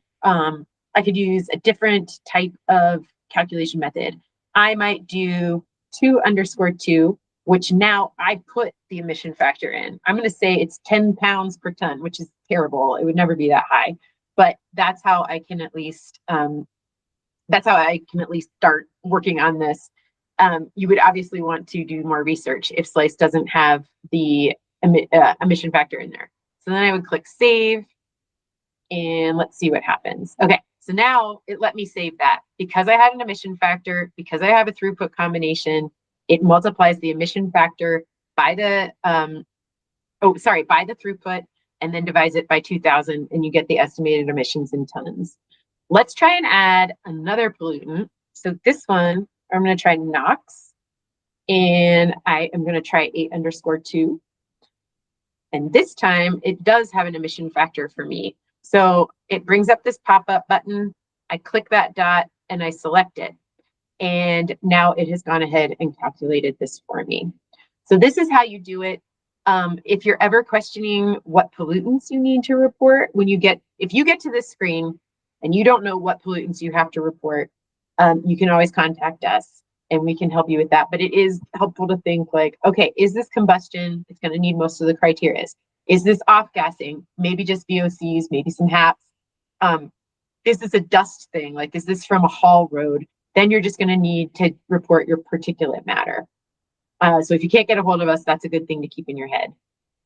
type of calculation method. I might do 2_2, which now I put the emission factor in. I'm going to say it's 10 pounds per ton, which is terrible. It would never be that high, but that's how I can at least start working on this. You would obviously want to do more research if SLEIS doesn't have the emission factor in there. So then I would click save and let's see what happens. Okay, so now it let me save that. Because I had an emission factor, because I have a throughput combination, it multiplies the emission factor by the throughput and then divides it by 2,000 and you get the estimated emissions in tons. Let's try and add another pollutant. So this one, I'm going to try NOx, and I am going to try 8_2. And this time it does have an emission factor for me. So it brings up this pop-up button. I click that dot and I select it. And now it has gone ahead and calculated this for me. So this is how you do it. If you're ever questioning what pollutants you need to report, if you get to this screen and you don't know what pollutants you have to report, you can always contact us and we can help you with that. But it is helpful to think like, okay, is this combustion? It's going to need most of the criteria. Is this off-gassing? Maybe just VOCs, maybe some HAPs. Is this a dust thing? Like, is this from a haul road? Then you're just going to need to report your particulate matter. So if you can't get a hold of us, that's a good thing to keep in your head.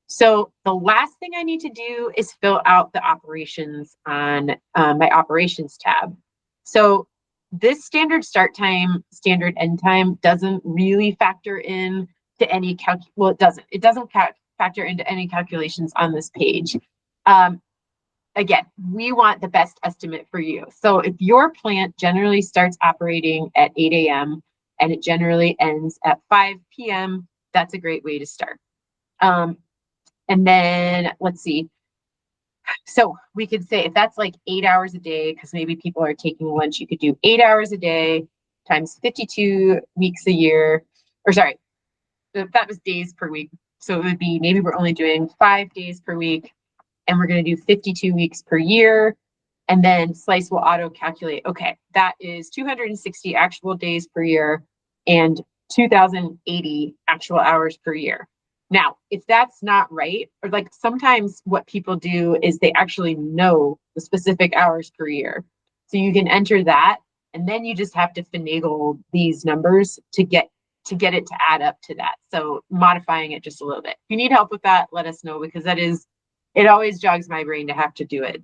So the last thing I need to do is fill out the operations on my operations tab. So this standard start time, standard end time doesn't really factor in to any well, it doesn't factor into any calculations on this page. Again, we want the best estimate for you. So if your plant generally starts operating at 8 a.m. and it generally ends at 5 p.m., that's a great way to start. And then let's see. So we could say if that's like 8 hours a day, because maybe people are taking lunch, you could do 8 hours a day times 52 weeks a year, or sorry, that was days per week. So it would be, maybe we're only doing 5 days per week and we're going to do 52 weeks per year. And then SLEIS will auto calculate, okay, that is 260 actual days per year and 2,080 actual hours per year. Now, if that's not right, or like sometimes what people do is they actually know the specific hours per year. So you can enter that, and then you just have to finagle these numbers to get it to add up to that. So modifying it just a little bit. If you need help with that, let us know, because it always jogs my brain to have to do it.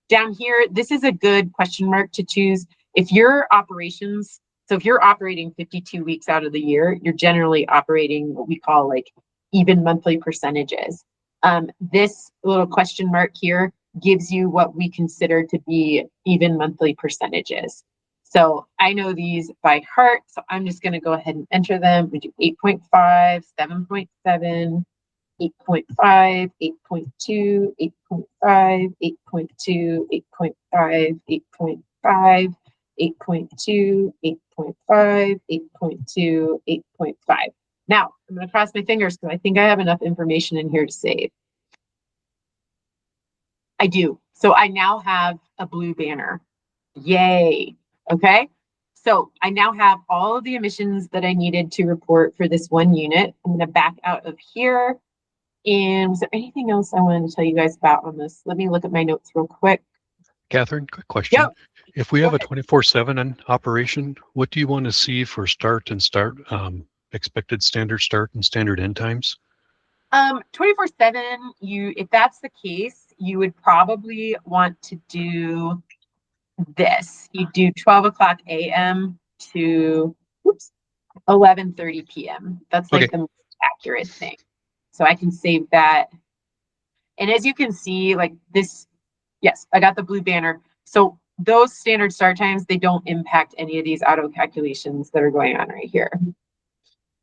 Down here, this is a good question mark to choose. If your operations, so if you're operating 52 weeks out of the year, you're generally operating what we call like even monthly percentages. This little question mark here gives you what we consider to be even monthly percentages. So I know these by heart, so I'm just going to go ahead and enter them. We do 8.5, 7.7, 8.5, 8.2, 8.5, 8.2, 8.5, 8.5, 8.2, 8.5, 8.2, 8.5. Now, I'm going to cross my fingers because I think I have enough information in here to save. I do. So I now have a blue banner. Yay. Okay. So I now have all of the emissions that I needed to report for this one unit. I'm going to back out of here. And was there anything else I wanted to tell you guys about on this? Let me look at my notes real quick. Catherine, quick question. Yep. If we have a 24/7 operation, what do you want to see for expected standard start and standard end times? 24/7, if that's the case, you would probably want to do this. You do 12 o'clock a.m. to 11:30 p.m. That's like the most accurate thing. So I can save that. And as you can see, like this, yes, I got the blue banner. So those standard start times, they don't impact any of these auto calculations that are going on right here.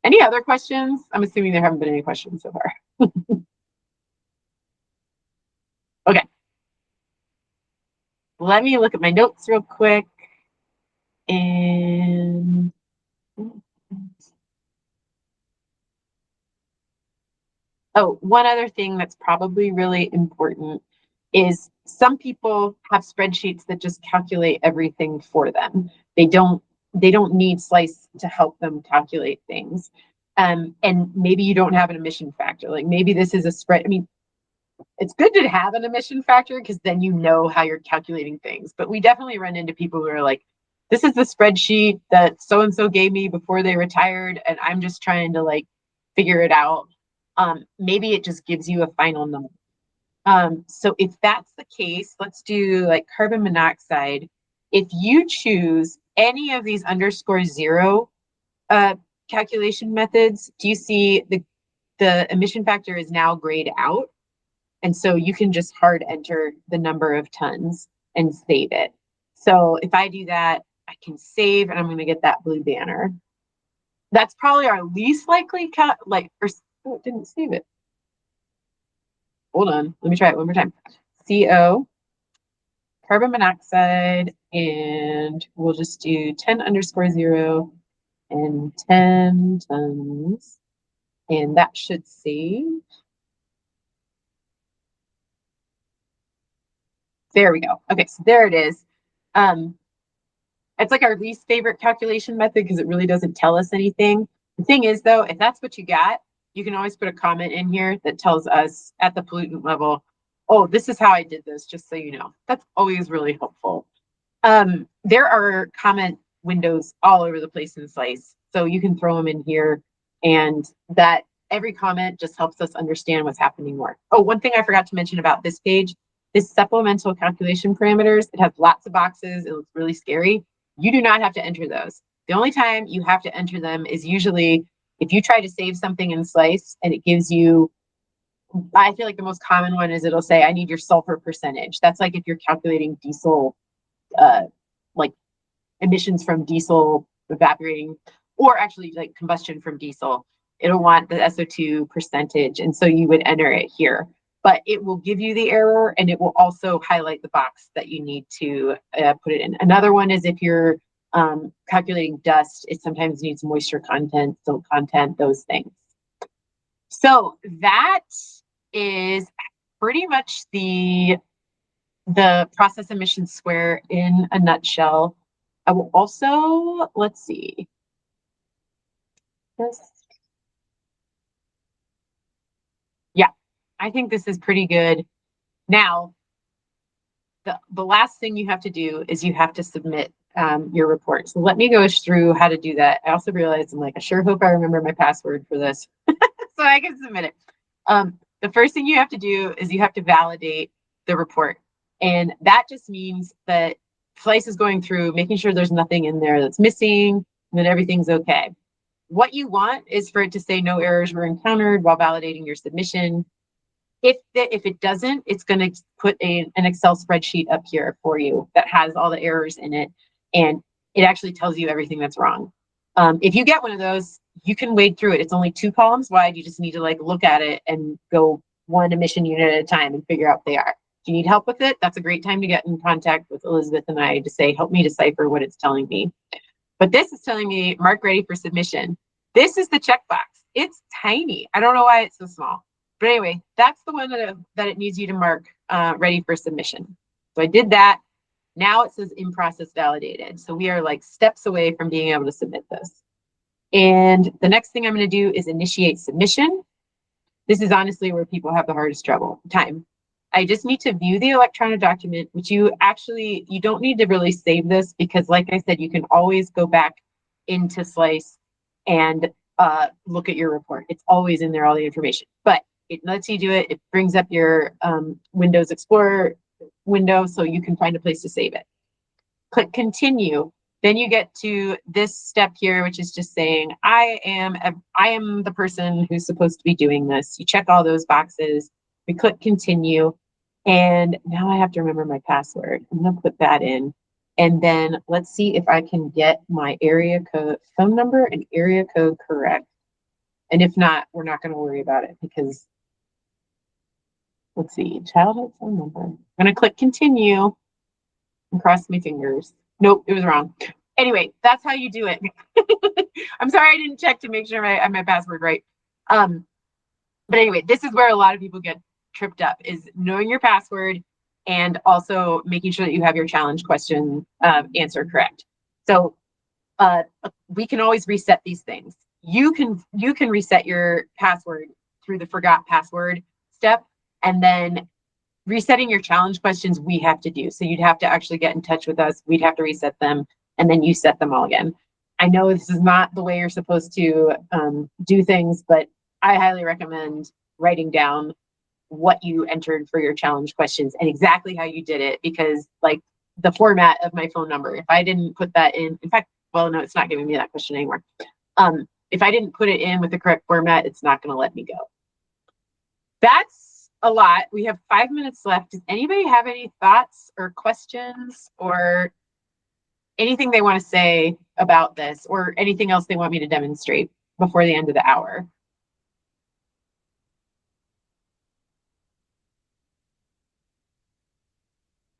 Any other questions? I'm assuming there haven't been any questions so far. Okay. Let me look at my notes real quick. And oh, one other thing that's probably really important is some people have spreadsheets that just calculate everything for them. They don't need SLEIS to help them calculate things. And maybe you don't have an emission factor. Like maybe this is a spread. I mean, it's good to have an emission factor because then you know how you're calculating things. But we definitely run into people who are like, this is the spreadsheet that so-and-so gave me before they retired, and I'm just trying to like figure it out. Maybe it just gives you a final number. So if that's the case, let's do like carbon monoxide. If you choose any of these _0 calculation methods, do you see the emission factor is now grayed out? And so you can just hard enter the number of tons and save it. So if I do that, I can save and I'm going to get that blue banner. That's probably our least likely oh, it didn't save it. Hold on, let me try it one more time. CO, carbon monoxide, and we'll just do 10_0 and 10 tons. And that should save. There we go. Okay, so there it is. It's like our least favorite calculation method because it really doesn't tell us anything. The thing is, though, if that's what you got, you can always put a comment in here that tells us at the pollutant level, oh, this is how I did this, just so you know. That's always really helpful. There are comment windows all over the place in SLEIS, so you can throw them in here, and that every comment just helps us understand what's happening more. Oh, one thing I forgot to mention about this page, this supplemental calculation parameters, it has lots of boxes. It looks really scary. You do not have to enter those. The only time you have to enter them is usually if you try to save something in SLEIS and it gives you, I feel like the most common one is it'll say, I need your sulfur percentage. That's like if you're calculating diesel, like emissions from diesel evaporating, or actually like combustion from diesel. It'll want the SO2 percentage. And so you would enter it here. But it will give you the error, and it will also highlight the box that you need to put it in. Another one is if you're calculating dust, it sometimes needs moisture content, silt content, those things. So that is pretty much the process emission square in a nutshell. I will also, let's see. Yeah, I think this is pretty good. Now, the last thing you have to do is you have to submit your report. So let me go through how to do that. I also realized I'm like, I sure hope I remember my password for this so I can submit it. The first thing you have to do is you have to validate the report. And that just means that SLEIS is going through making sure there's nothing in there that's missing and that everything's okay. What you want is for it to say no errors were encountered while validating your submission. If it doesn't, it's going to put an Excel spreadsheet up here for you that has all the errors in it, and it actually tells you everything that's wrong. If you get one of those, you can wade through it. It's only 2 columns wide. You just need to like look at it and go one emission unit at a time and figure out what they are. If you need help with it, that's a great time to get in contact with Elizabeth and I to say, help me decipher what it's telling me. But this is telling me mark ready for submission. This is the checkbox. It's tiny. I don't know why it's so small. But anyway, that's the one that it needs you to mark ready for submission. So I did that. Now it says in process validated. So we are like steps away from being able to submit this. And the next thing I'm going to do is initiate submission. This is honestly where people have the hardest time. I just need to view the electronic document, which you don't need to really save this because like I said, you can always go back into SLEIS and look at your report. It's always in there, all the information. But it lets you do it. It brings up your Windows Explorer window so you can find a place to save it. Click continue. Then you get to this step here, which is just saying, I am the person who's supposed to be doing this. You check all those boxes. We click continue. And now I have to remember my password. I'm going to put that in. And then let's see if I can get my area code, phone number and area code correct. And if not, we're not going to worry about it because let's see, childhood phone number. I'm going to click continue and cross my fingers. Nope, it was wrong. Anyway, that's how you do it. I'm sorry I didn't check to make sure I have my password right. But anyway, this is where a lot of people get tripped up, is knowing your password and also making sure that you have your challenge question answer correct. So we can always reset these things. You can reset your password through the forgot password step, and then resetting your challenge questions we have to do. So you'd have to actually get in touch with us. We'd have to reset them, and then you set them all again. I know this is not the way you're supposed to do things, but I highly recommend writing down what you entered for your challenge questions and exactly how you did it, because like the format of my phone number, if I didn't put that in fact, well, no, it's not giving me that question anymore. If I didn't put it in with the correct format, it's not going to let me go. That's a lot. We have 5 minutes left. Does anybody have any thoughts or questions or anything they want to say about this, or anything else they want me to demonstrate before the end of the hour?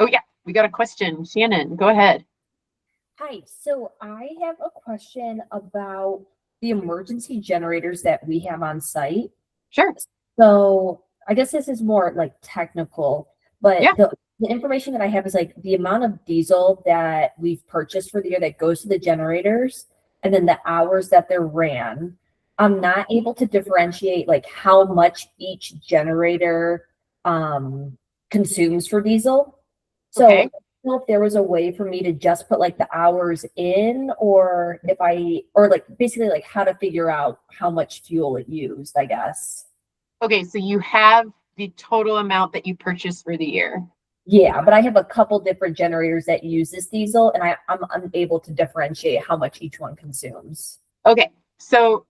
Oh yeah, we got a question. Shannon, go ahead. Hi, so I have a question about the emergency generators that we have on site. Sure. So I guess this is more like technical, but Yeah. the information that I have is like the amount of diesel that we've purchased for the year that goes to the generators and then the hours that they're ran. I'm not able to differentiate like how much each generator consumes for diesel. So Okay. I don't know if there was a way for me to just put like the hours in, or if or like basically like how to figure out how much fuel it used, I guess. Okay, so you have the total amount that you purchased for the year. Yeah, but I have a couple different generators that use this diesel, and I'm unable to differentiate how much each one consumes. Okay, so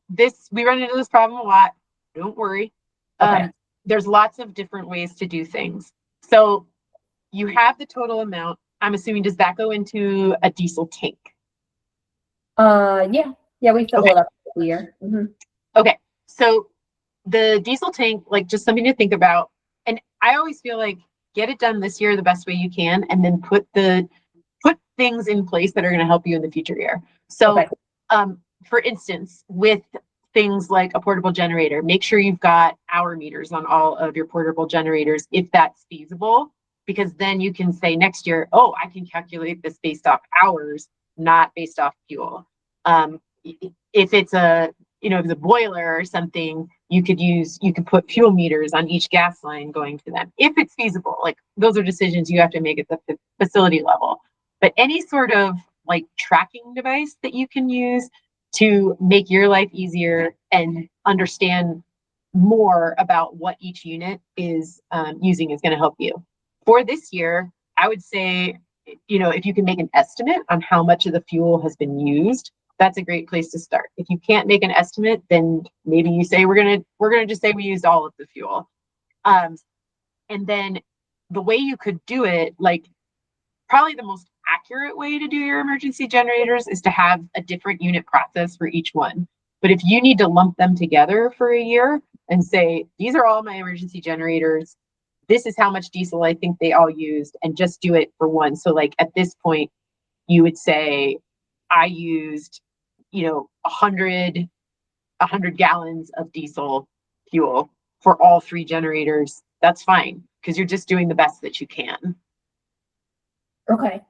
we run into this problem a lot. Don't worry. Okay. There's lots of different ways to do things. So you have the total amount. I'm assuming, does that go into a diesel tank? Yeah, we fill Okay. it up here. Okay, so the diesel tank, like just something to think about. And I always feel like get it done this year the best way you can, and then put things in place that are going to help you in the future year. So, Okay. For instance, with things like a portable generator, make sure you've got hour meters on all of your portable generators if that's feasible, because then you can say next year, oh, I can calculate this based off hours, not based off fuel. If it's if it's a boiler or something, you could put fuel meters on each gas line going to them if it's feasible. Like those are decisions you have to make at the facility level. But any sort of like tracking device that you can use to make your life easier and understand more about what each unit is using is going to help you. For this year, I would say, if you can make an estimate on how much of the fuel has been used, that's a great place to start. If you can't make an estimate, then maybe you say we're gonna just say we used all of the fuel. And then the way you could do it, like probably the most accurate way to do your emergency generators is to have a different unit process for each one. But if you need to lump them together for a year and say, these are all my emergency generators, this is how much diesel I think they all used, and just do it for one. So like at this point, you would say, I used, 100 gallons of diesel fuel for all 3 generators. That's fine, because you're just doing the best that you can. Okay.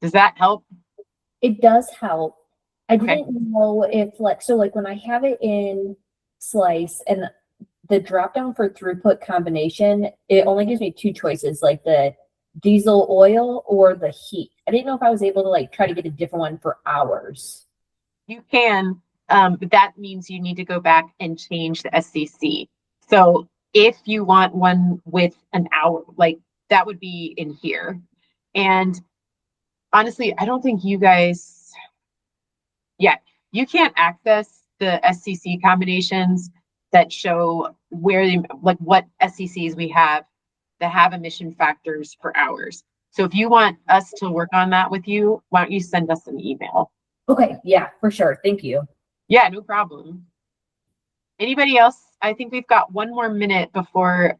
Does that help? It does help. I Okay. didn't know if like when I have it in SLEIS and the drop down for throughput combination, it only gives me 2 choices, like the diesel oil or the heat. I didn't know if I was able to like try to get a different one for hours. You can, but that means you need to go back and change the SCC. So if you want one with an hour, like that would be in here. And honestly, I don't think you guys, you can't access the SCC combinations that show what SCCs we have that have emission factors for hours. So if you want us to work on that with you, why don't you send us an email? Okay, yeah, for sure. Thank you. Yeah, no problem. Anybody else? I think we've got 1 more minute before,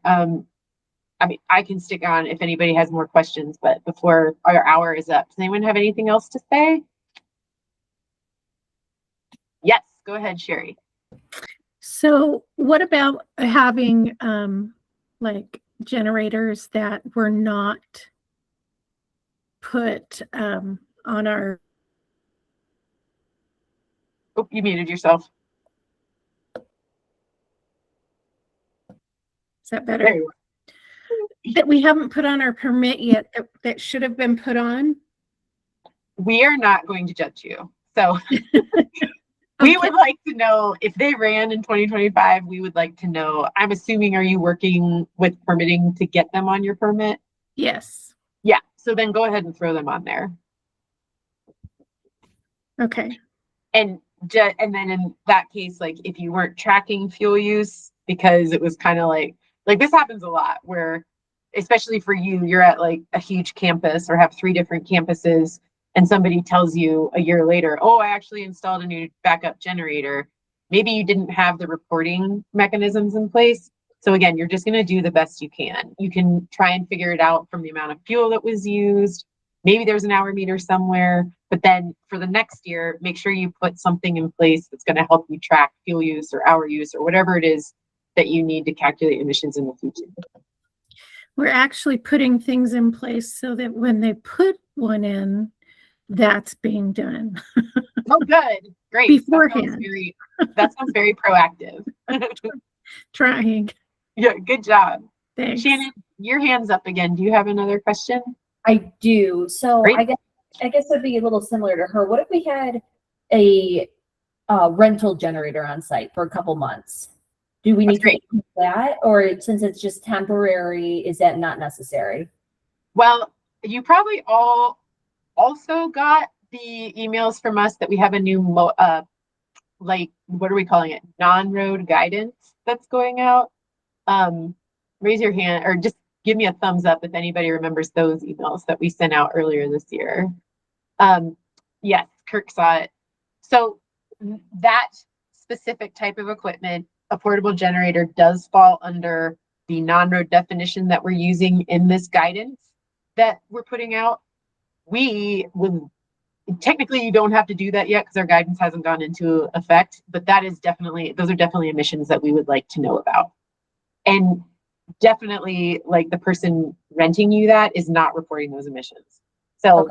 I can stick on if anybody has more questions, but before our hour is up. Does anyone have anything else to say? Yes, go ahead, Sherry. So what about having like generators that were not put on our... Oh, you muted yourself. Is that better? There you are. That we haven't put on our permit yet, that should have been put on? We are not going to judge you. So we would like to know if they ran in 2025, we would like to know. I'm assuming, are you working with permitting to get them on your permit? Yes. Yeah, so then go ahead and throw them on there. Okay. And then in that case, like if you weren't tracking fuel use, because it was kind of like this happens a lot where, especially for you, you're at like a huge campus or have 3 different campuses, and somebody tells you a year later, oh, I actually installed a new backup generator. Maybe you didn't have the reporting mechanisms in place. So again, you're just going to do the best you can. You can try and figure it out from the amount of fuel that was used. Maybe there's an hour meter somewhere, but then for the next year, make sure you put something in place that's going to help you track fuel use or hour use or whatever it is that you need to calculate emissions in the future. We're actually putting things in place so that when they put one in, that's being done. Oh, good. Great. Beforehand. That sounds very proactive. Trying. Yeah, good job. Thanks. Shannon, your hand's up again. Do you have another question? I do. So Great. I guess it'd be a little similar to her. What if we had a rental generator on site for a couple months? Do we need to do that, or since it's just temporary, is that not necessary? Well, you probably all also got the emails from us that we have a new like, what are we calling it? Non-road guidance that's going out. Raise your hand or just give me a thumbs up if anybody remembers those emails that we sent out earlier this year. Yes, Kirk saw it. So that specific type of equipment, a portable generator, does fall under the non-road definition that we're using in this guidance that we're putting out. We would technically, you don't have to do that yet because our guidance hasn't gone into effect, but that is definitely, those are definitely emissions that we would like to know about. And definitely, like, the person renting you that is not reporting those emissions. So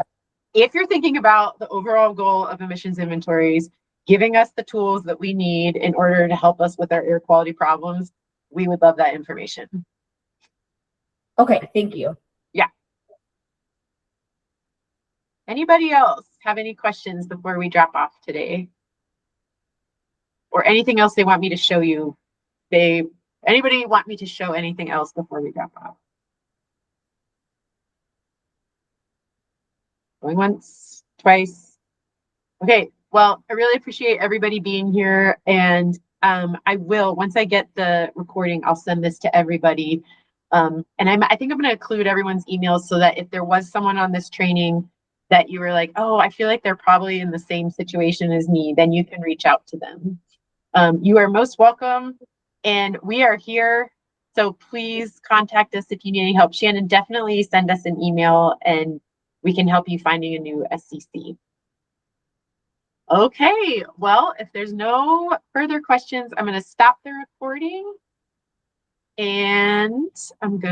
if you're thinking about the overall goal of emissions inventories, giving us the tools that we need in order to help us with our air quality problems, we would love that information. Okay, thank you. Yeah. Anybody else have any questions before we drop off today? Or anything else they want me to show you? Anybody want me to show anything else before we drop off? Going once, twice. Okay, well, I really appreciate everybody being here, and I will, once I get the recording, I'll send this to everybody. And I think I'm going to include everyone's emails so that if there was someone on this training that you were like, oh, I feel like they're probably in the same situation as me, then you can reach out to them. You are most welcome, and we are here. So please contact us if you need any help. Shannon, definitely send us an email and we can help you finding a new SCC. Okay, well, if there's no further questions, I'm going to stop the recording and I'm going to